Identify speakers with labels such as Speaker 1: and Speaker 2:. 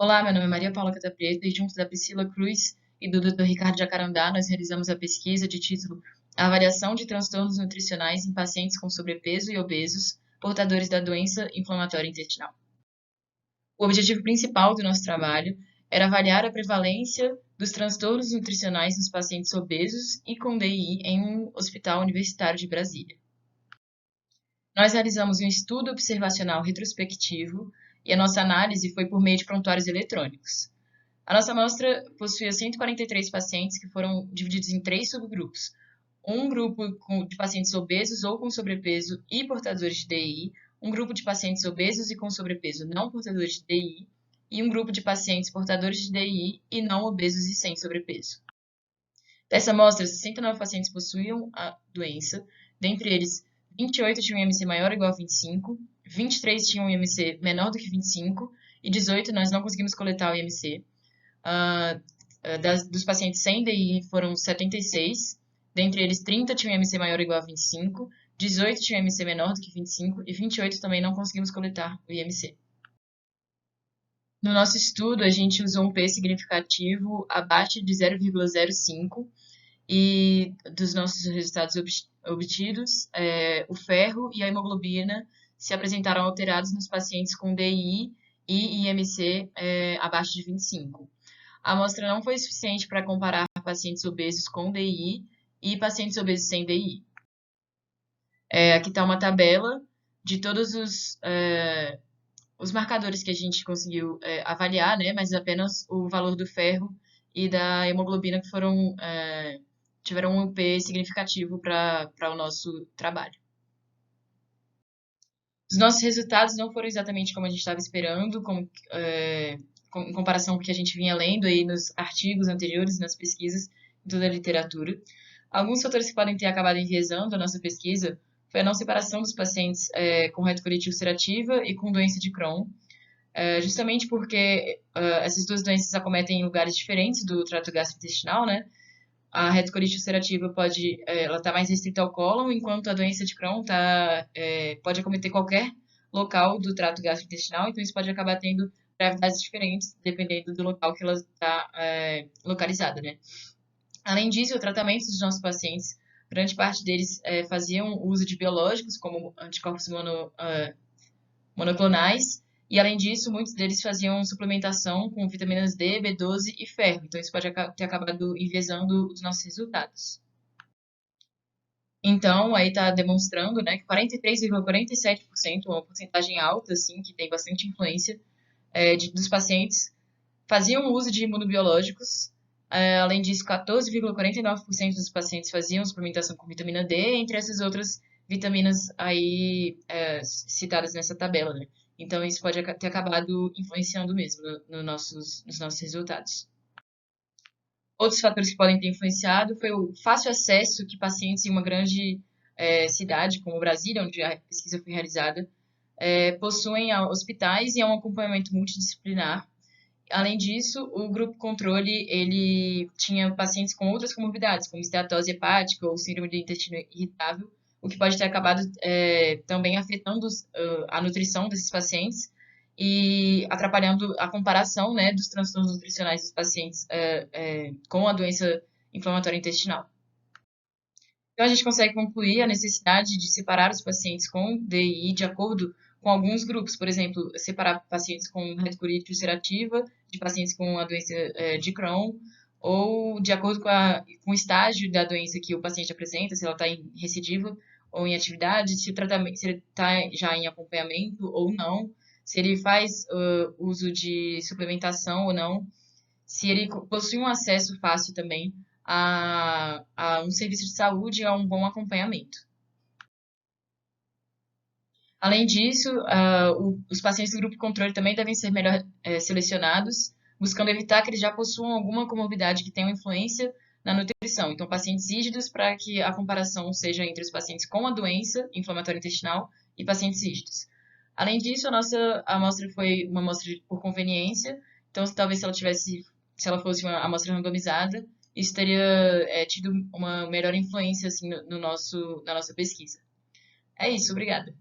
Speaker 1: Olá, meu nome é Maria Paula Catapreta e junto da Priscila Cruz e do Dr. Ricardo Jacarandá, nós realizamos a pesquisa de título Avaliação de transtornos nutricionais em pacientes com sobrepeso e obesos, portadores da doença inflamatória intestinal. O objetivo principal do nosso trabalho era avaliar a prevalência dos transtornos nutricionais nos pacientes obesos e com DI em um hospital universitário de Brasília. Nós realizamos um estudo observacional retrospectivo e a nossa análise foi por meio de prontuários eletrônicos. A nossa amostra possuía 143 pacientes que foram divididos em 3 subgrupos. Um grupo de pacientes obesos ou com sobrepeso e portadores de DI, um grupo de pacientes obesos e com sobrepeso não portadores de DI, e um grupo de pacientes portadores de DI e não obesos e sem sobrepeso. Dessa amostra, 69 pacientes possuíam a doença, dentre eles 28 tinham IMC maior ou igual a 25, 23 tinham IMC menor do que 25 e 18 nós não conseguimos coletar o IMC. Dos pacientes sem DI foram 76, dentre eles 30 tinham IMC maior ou igual a 25, 18 tinham IMC menor do que 25 e 28 também não conseguimos coletar o IMC. No nosso estudo, a gente usou um P significativo abaixo de 0,05 e dos nossos resultados obtidos, o ferro e a hemoglobina se apresentaram alterados nos pacientes com DI e IMC abaixo de 25. A amostra não foi suficiente para comparar pacientes obesos com DI e pacientes obesos sem DI. Aqui está uma tabela de todos os marcadores que a gente conseguiu avaliar, né, mas apenas o valor do ferro e da hemoglobina que tiveram um P significativo para o nosso trabalho. Os nossos resultados não foram exatamente como a gente estava esperando, em comparação com o que a gente vinha lendo aí nos artigos anteriores, nas pesquisas, em toda a literatura. Alguns fatores que podem ter acabado enviesando a nossa pesquisa foi a não separação dos pacientes com retocolite ulcerativa e com doença de Crohn, justamente porque essas duas doenças acometem em lugares diferentes do trato gastrointestinal, né? A retocolite ulcerativa ela está mais restrita ao cólon, enquanto a doença de Crohn pode acometer qualquer local do trato gastrointestinal, então isso pode acabar tendo gravidades diferentes, dependendo do local que ela está localizada, né? Além disso, o tratamento dos nossos pacientes, grande parte deles faziam uso de biológicos, como anticorpos monoclonais, e além disso, muitos deles faziam suplementação com vitaminas D, B12 e ferro. Então, isso pode ter acabado enviesando os nossos resultados. Então, aí está demonstrando, né, que 43,47%, uma porcentagem alta, assim, que tem bastante influência, dos pacientes faziam uso de imunobiológicos. Além disso, 14,49% dos pacientes faziam suplementação com vitamina D, entre essas outras vitaminas aí citadas nessa tabela, né? Então, isso pode ter acabado influenciando mesmo nos nossos resultados. Outros fatores que podem ter influenciado foi o fácil acesso que pacientes em uma grande cidade, como Brasília, onde a pesquisa foi realizada, possuem a hospitais e a um acompanhamento multidisciplinar. Além disso, o grupo controle, ele tinha pacientes com outras comorbidades, como esteatose hepática ou síndrome do intestino irritável, o que pode ter acabado também afetando a nutrição desses pacientes e atrapalhando a comparação, né, dos transtornos nutricionais dos pacientes com a doença inflamatória intestinal. Então, a gente consegue concluir a necessidade de separar os pacientes com DI de acordo com alguns grupos, por exemplo, separar pacientes com retocolite ulcerativa de pacientes com a doença de Crohn, ou de acordo com o estágio da doença que o paciente apresenta, se ela está em recidiva ou em atividade, se ele está já em acompanhamento ou não, se ele faz uso de suplementação ou não, se ele possui um acesso fácil também a um serviço de saúde e a um bom acompanhamento. Além disso, os pacientes do grupo controle também devem ser melhor selecionados, buscando evitar que eles já possuam alguma comorbidade que tenha influência na nutrição. Então, pacientes rígidos, para que a comparação seja entre os pacientes com a doença inflamatória intestinal e pacientes rígidos. Além disso, a nossa amostra foi uma amostra por conveniência, então talvez se ela fosse uma amostra randomizada, isso teria tido uma melhor influência assim, na nossa pesquisa. É isso, obrigada.